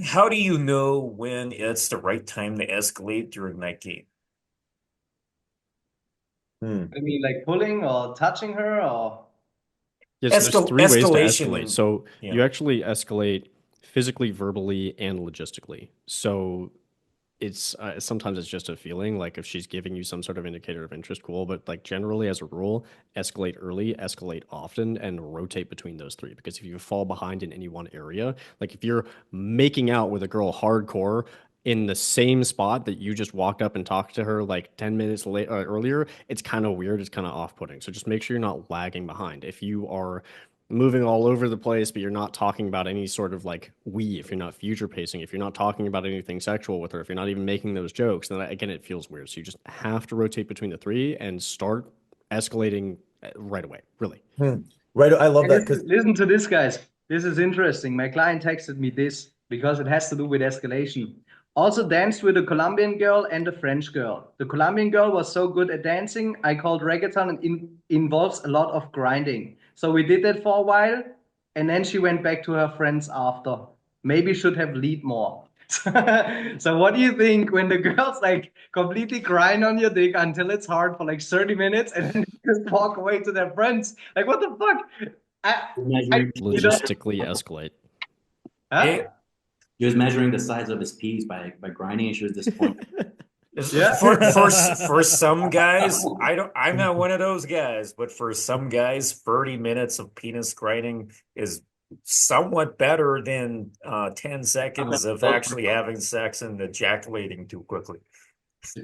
How do you know when it's the right time to escalate during that game? Hmm. I mean, like pulling or touching her or Yeah, so there's three ways to escalate. Escalation, So yeah. you actually escalate physically, verbally, and logistically. So it's sometimes it's just a feeling like if she's giving you some sort of indicator of interest, cool. But like generally, as a rule, escalate early, escalate often, and rotate between those three. Because if you fall behind in any one area, like if you're making out with a girl hardcore in the same spot that you just walked up and talked to her like 10 minutes late earlier, it's kind of weird. It's kind of off-putting. So just make sure you're not lagging behind. If you are moving all over the place, but you're not talking about any sort of like if you're not future pacing, if you're not talking about anything sexual with her, if you're not even making those jokes, then again, it feels weird. So you just have to rotate between the three and start escalating right away, really. Hmm. Right. I love Hey, that because listen to this, guys. This is interesting. My client texted me this because it has to do with escalation. Also danced with a Colombian girl and a French girl. The Colombian girl was so good at dancing, I called reggaeton and involves a lot of grinding. So we did that for a while, and then she went back to her friends after. Maybe should have lead more. So what do you think when the girls like completely grind on your dick until it's hard for like 30 minutes and then just walk away to their friends? Like what the fuck? I, I, Measuring you know, Logistically escalate. huh? It he was measuring the size of his piece by grinding, and she was disappointed. Yeah. for some guys, I'm not one of those guys, but for some guys, 30 minutes of penis grinding is somewhat better than 10 seconds of actually having sex and ejaculating too quickly.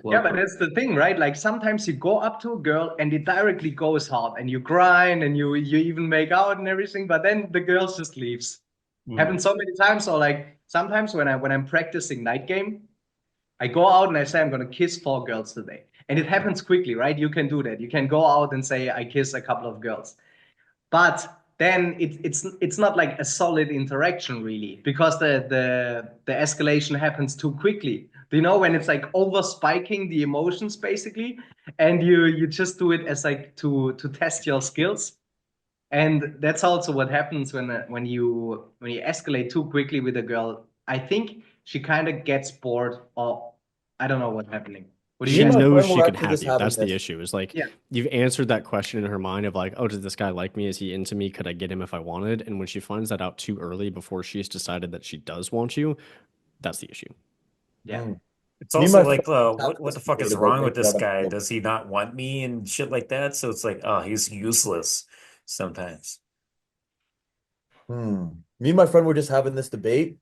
Yeah, but that's the thing, right? Like sometimes you go up to a girl and it directly goes hard and you grind and you even make out and everything, but then the girl just leaves. Hmm. Happens so many times. Or like sometimes when I'm practicing night game, I go out and I say I'm gonna kiss 4 girls today. And it happens quickly, right? You can do that. You can go out and say I kiss a couple of girls. But then it's not like a solid interaction really because the escalation happens too quickly. Do you know when it's like over spiking the emotions basically, and you just do it as like to test your skills, and that's also what happens when you escalate too quickly with a girl. I think she kind of gets bored, or I don't know what's happening. What do you me and She guys my think? knows friend she were could actually have just you. having That's the this. issue. Is like Yeah, you've answered that question in her mind of like, oh, does this guy like me? Is he into me? Could I get him if I wanted? And when she finds that out too early before she's decided that she does want you, that's the issue. yeah. Mm. It's Me and also my friend like, were just what having what this the fuck debate is about wrong with making this out on the guy? phone. Does he not want me and shit like that? So it's like, oh, he's useless sometimes. Hmm. Me and my friend were just having this debate,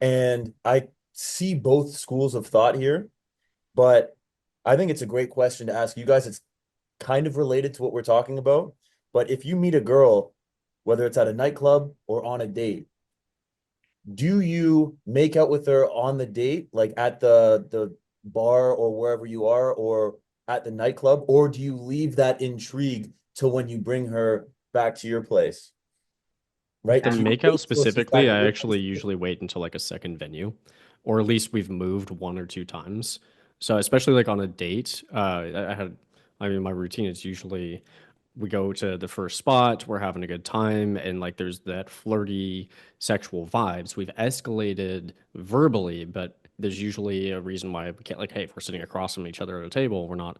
and I see both schools of thought here, but I think it's a great question to ask you guys. It's kind of related to what we're talking about. But if you meet a girl, whether it's at a nightclub or on a date, do you make out with her on the date, like at the bar or wherever you are, or at the nightclub, or do you leave that intrigue till when you bring her back to your place? Right? For Do you makeout wait till she's specifically, back at I your place? actually usually wait until like a second venue, or at least we've moved one or two times. So especially like on a date, I mean, my routine is usually we go to the first spot, we're having a good time, and like there's that flirty sexual vibes. We've escalated verbally, but there's usually a reason why we can't, like, hey, if we're sitting across from each other at a table, we're not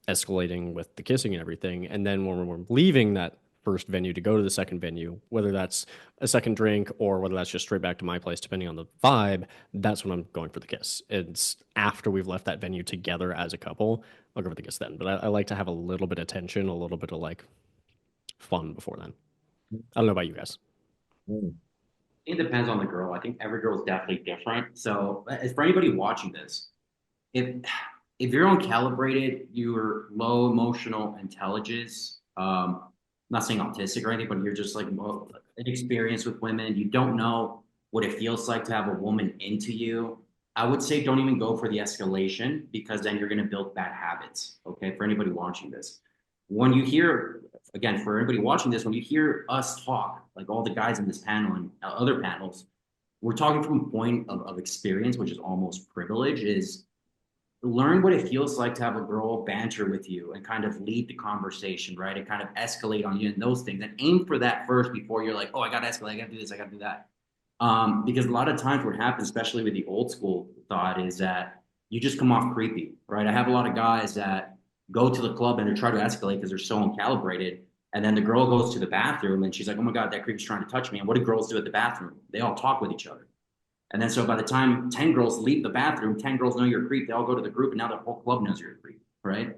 escalating with the kissing and everything. And then when we're leaving that first venue to go to the second venue, whether that's a second drink or whether that's just straight back to my place, depending on the vibe, that's when I'm going for the kiss. It's after we've left that venue together as a couple, I'll go for the kiss then. But I like to have a little bit of tension, a little bit of like fun before then. I don't know about you guys. Mm. It depends on the girl. I think every girl is definitely different. So, as for anybody watching this, if if you're uncalibrated, you're low emotional intelligence. Not saying autistic or anything, but you're just like inexperienced with women. You don't know what it feels like to have a woman into you. I would say don't even go for the escalation because then you're going to build bad habits. Okay, for anybody watching this, when you hear again for anybody watching this, when you hear us talk, like all the guys in this panel and other panels, we're talking from a point of experience, which is almost privilege. Is learn what it feels like to have a girl banter with you and kind of lead the conversation, right? And kind of escalate on you and those things and aim for that first before you're like, oh, I got to escalate. I got to do this. I got to do that. Because a lot of times what happens, especially with the old school thought, is that you just come off creepy, right? I have a lot of guys that go to the club and they try to escalate because they're so uncalibrated. And then the girl goes to the bathroom and she's like, oh my God, that creep's trying to touch me. And what do girls do at the bathroom? They all talk with each other. And then so by the time 10 girls leave the bathroom, 10 girls know you're a creep. They all go to the group and now the whole club knows you're a creep, right?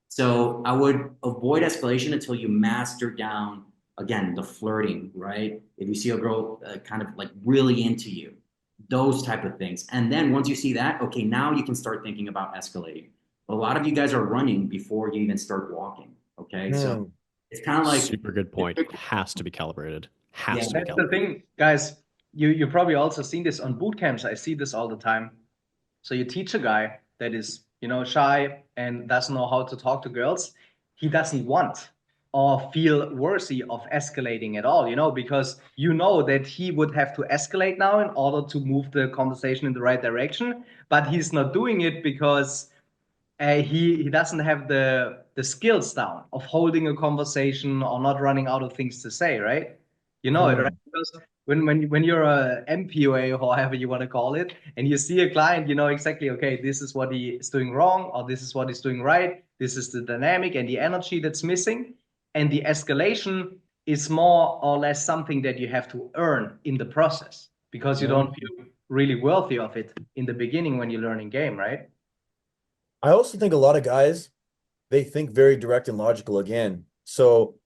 So I would avoid escalation until you master down, again, the flirting, right? If you see a girl kind of like really into you, those type of things. And then once you see that, okay, now you can start thinking about escalating. A lot of you guys are running before you even start walking. Okay. So it's kind of like, Super good point. Has to be calibrated. yeah, Has to be That's the calibrated. thing, guys. You probably also seen this on boot camps. I see this all the time. So you teach a guy that is, shy and doesn't know how to talk to girls. He doesn't want or feel worthy of escalating at all, because you know that he would have to escalate now in order to move the conversation in the right direction. But he's not doing it because he doesn't have the skills down of holding a conversation or not running out of things to say, right? You know it, right? Because when you're a MPOA or however you want to call it, and you see a client, you know exactly, okay, this is what he is doing wrong, or this is what he's doing right. This is the dynamic and the energy that's missing. And the escalation is more or less something that you have to earn in the process because you don't feel really worthy of it in the beginning when you're learning game, right? I also think a lot of guys, they think very direct and logical again. So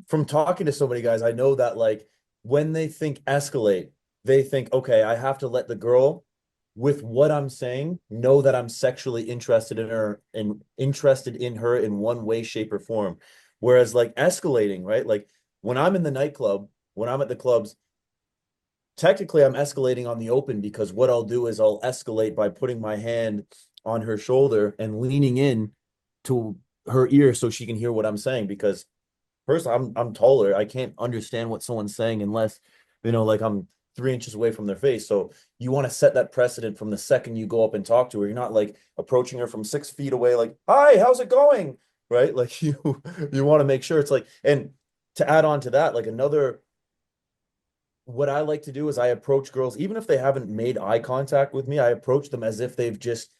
from talking to so many guys, I know that like when they think escalate, they think, okay, I have to let the girl with what I'm saying know that I'm sexually interested in her and interested in her in one way, shape, or form. Whereas like escalating, right? Like when I'm in the nightclub, when I'm at the clubs, technically I'm escalating on the open because what I'll do is I'll escalate by putting my hand on her shoulder and leaning in to her ear so she can hear what I'm saying because first I'm taller. I can't understand what someone's saying unless, like I'm 3 inches away from their face. So you want to set that precedent from the second you go up and talk to her. You're not like approaching her from 6 feet away, like, hi, how's it going? Right? Like you want to make sure it's like, and to add on to that, like another what I like to do is I approach girls, even if they haven't made eye contact with me, I approach them as if they've just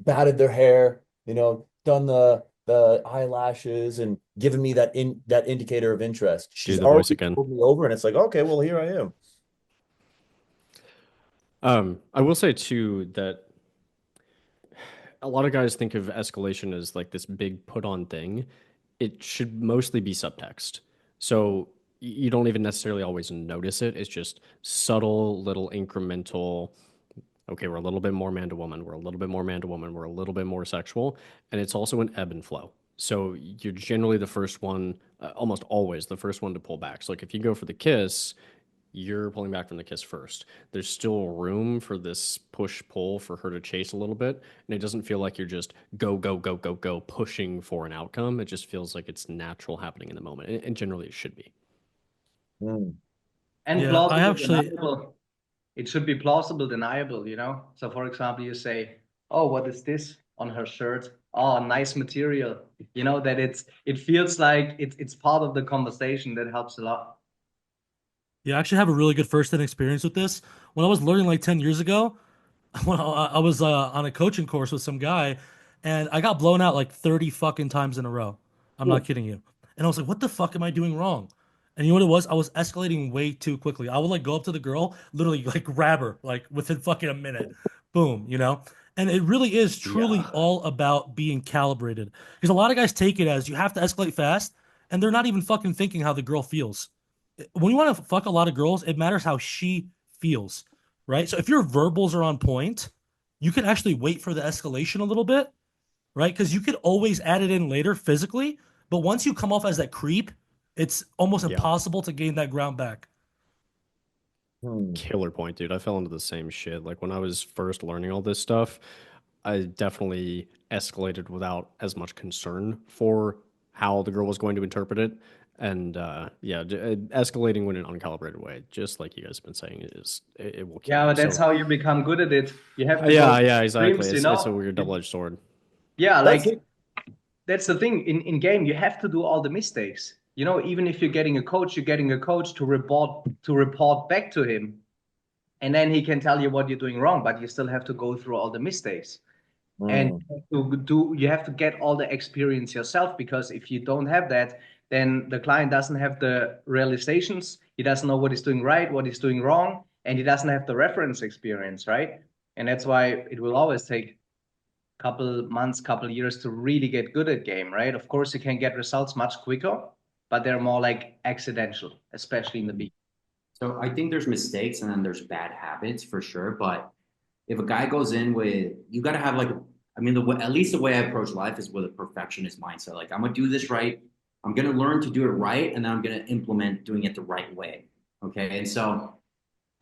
batted their hair, done the eyelashes and given me that indicator of interest. Do She's the voice already again. pulled me over, and it's like, okay, well, here I am. I will say too that a lot of guys think of escalation as like this big put on thing. It should mostly be subtext. So you don't even necessarily always notice it. It's just subtle, little incremental. Okay, we're a little bit more man to woman. We're a little bit more man to woman. We're a little bit more sexual. And it's also an ebb and flow. So you're generally the first one, almost always the first one to pull back. So like if you go for the kiss, you're pulling back from the kiss first. There's still room for this push pull for her to chase a little bit. And it doesn't feel like you're just go, go, go, go, go, pushing for an outcome. It just feels like it's natural happening in the moment. And generally it should be. And Yeah, I plausible actually, deniable. It should be plausible deniable. So for example, you say, oh, what is this on her shirt? Oh, nice material. That it feels like it's part of the conversation. That helps a lot. yeah, I actually have a really good first-hand experience with this. When I was learning like 10 years ago, when I was on a coaching course with some guy, and I got blown out like 30 fucking times in a row. I'm not kidding you. And I was like, what the fuck am I doing wrong? And you know what it was? I was escalating way too quickly. I would like go up to the girl, literally like grab her, like within fucking a minute. Boom. And it really is truly yeah. all about being calibrated. Because a lot of guys take it as you have to escalate fast, and they're not even fucking thinking how the girl feels. When you want to fuck a lot of girls, it matters how she feels, right? So if your verbals are on point, you can actually wait for the escalation a little bit, right? Because you could always add it in later physically, but once you come off as that creep, it's almost Yeah. impossible to gain that ground back. Killer point, dude. I fell into the same shit. Like when I was first learning all this stuff, I definitely escalated without as much concern for how the girl was going to interpret it. And escalating when in an uncalibrated way, just like you guys have been saying, it will kill Yeah, you. but that's So how you become good at it. You have to go yeah, exactly. extremes, It's a weird double-edged sword. Yeah, That's like that's the thing in game. You have to do all the mistakes. Even if you're getting a coach to report back to him. and then he can tell you what you're doing wrong, but you still have to go through all the mistakes. And you have to get all the experience yourself, because if you don't have that, then the client doesn't have the realizations. He doesn't know what he's doing right, what he's doing wrong, and he doesn't have the reference experience, right? And that's why it will always take a couple months, couple years to really get good at game, right? Of course, you can get results much quicker, but they're more like accidental, especially in the beginning. So I think there's mistakes and then there's bad habits for sure. But if a guy goes in with, you got to have like, I mean, at least the way I approach life is with a perfectionist mindset. Like, I'm going to do this right. I'm going to learn to do it right. And then I'm going to implement doing it the right way. Okay. And so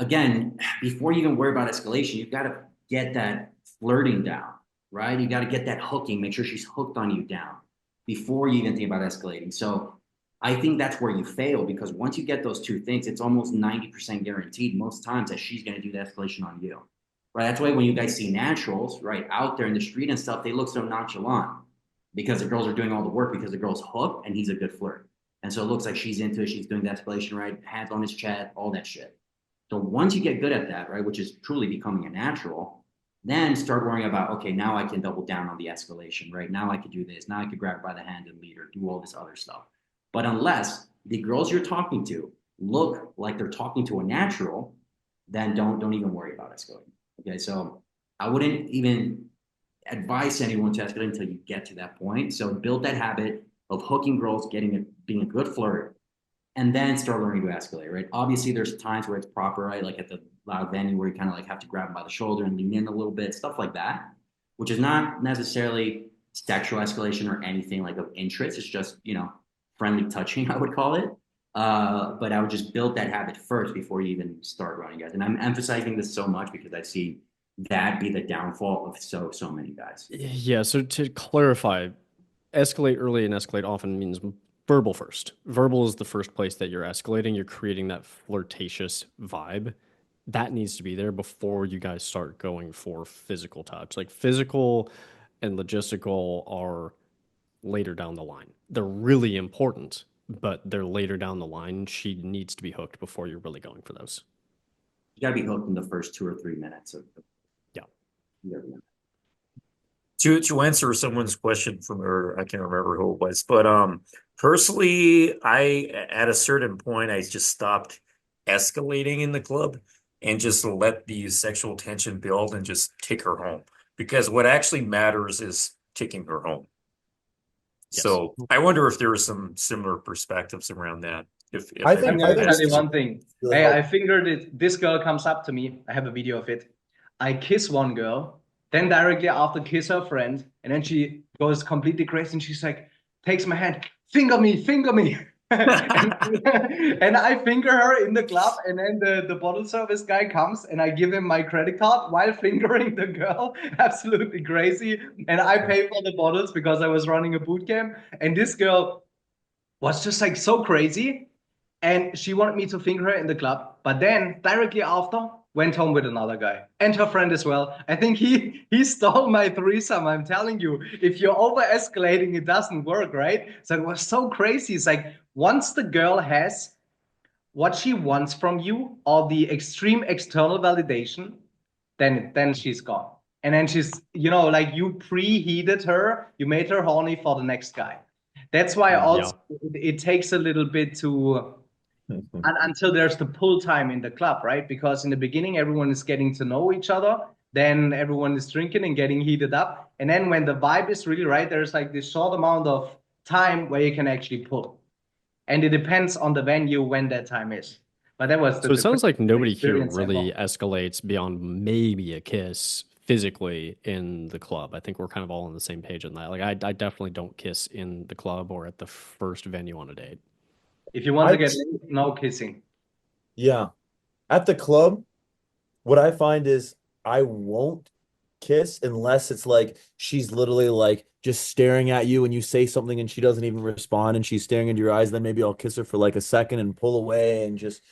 again, before you even worry about escalation, you've got to get that flirting down, right? You got to get that hooking, make sure she's hooked on you down before you even think about escalating. So I think that's where you fail, because once you get those two things, it's almost 90% guaranteed most times that she's going to do the escalation on you, right? That's why when you guys see naturals, right, out there in the street and stuff, they look so nonchalant because the girls are doing all the work, because the girl's hooked and he's a good flirt. And so it looks like she's into it. She's doing the escalation, right? Hands on his chest, all that shit. So once you get good at that, right, which is truly becoming a natural, then start worrying about, okay, now I can double down on the escalation, right? Now I could do this. Now I could grab her by the hand and lead her, do all this other stuff. But unless the girls you're talking to look like they're talking to a natural, then don't even worry about escalating. Okay, so I wouldn't even advise anyone to escalate until you get to that point. So build that habit of hooking girls, being a good flirt, and then start learning to escalate, right? Obviously, there's times where it's proper, right? Like at the loud venue where you kind of like have to grab them by the shoulder and lean in a little bit, stuff like that, which is not necessarily sexual escalation or anything like of interest. It's just, friendly touching, I would call it. But I would just build that habit first before you even start running, guys. And I'm emphasizing this so much because I see that be the downfall of so many guys. Yeah, so to clarify, escalate early and escalate often means verbal first. Verbal is the first place that you're escalating. You're creating that flirtatious vibe. That needs to be there before you guys start going for physical touch. Like physical and logistical are later down the line. They're really important, but they're later down the line. She needs to be hooked before you're really going for those. You got to be hooked in the first 2 or 3 minutes of yeah. To answer someone's question from, or I can't remember who it was, but personally, at a certain point I just stopped escalating in the club and just let the sexual tension build and just take her home, because what actually matters is taking her home. Yes. So I wonder if there are some similar perspectives around that. If I think- I'm gonna tell you one thing. Really Hey, help. I figured it. This girl comes up to me. I have a video of it. I kiss one girl, then directly after kiss her friend, and then she goes completely crazy and she's like, takes my hand, finger me, finger me. and I finger her in the club, and then the bottle service guy comes and I give him my credit card while fingering the girl. Absolutely crazy. And I pay for the bottles because I was running a boot camp. And this girl was just like so crazy. And she wanted me to finger her in the club, but then directly after went home with another guy and her friend as well. I think he stole my threesome. I'm telling you, if you're over escalating, it doesn't work, right? So it was so crazy. It's like once the girl has what she wants from you or the extreme external validation, then she's gone. And then she's, like you preheated her, you made her horny for the next guy. That's why also it takes a little bit to until there's the pull time in the club, right? Because in the beginning, everyone is getting to know each other. Then everyone is drinking and getting heated up. And then when the vibe is really right, there's like this short amount of time where you can actually pull. And it depends on the venue when that time is. But that was So it sounds like nobody here experience really ever. escalates beyond maybe a kiss physically in the club. I think we're kind of all on the same page on that. Like I definitely don't kiss in the club or at the first venue on a date. If you want to get laid, no kissing. Yeah. At the club, what I find is I won't kiss unless it's like she's literally like just staring at you and you say something and she doesn't even respond and she's staring into your eyes. Then maybe I'll kiss her for like a second and pull away and just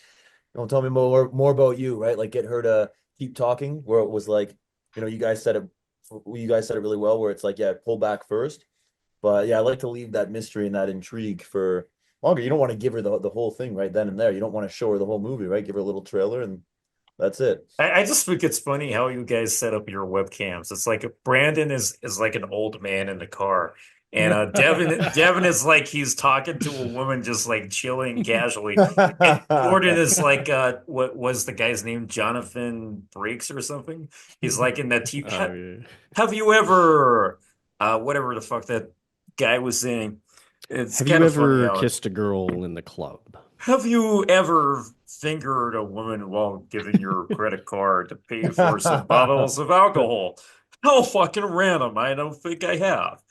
don't tell me more about you, right? Like get her to keep talking. Where it was like, you guys said it really well, where it's like, yeah, pull back first. But yeah, I like to leave that mystery and that intrigue for longer. You don't want to give her the whole thing right then and there. You don't want to show her the whole movie, right? Give her a little trailer and That's it. I just think it's funny how you guys set up your webcams. It's like Brandon is like an old man in the car. And Devin is like he's talking to a woman just like chilling casually. And Jordan is like what was the guy's name? Jonathan Breaks or something? He's like in that TV. Oh, yeah. Have you ever whatever the fuck that guy was saying? It's Have you kind of funny ever how kissed a girl in the club? have you ever fingered a woman while giving your credit card to pay for some bottles of alcohol? How fucking random. I don't think I have.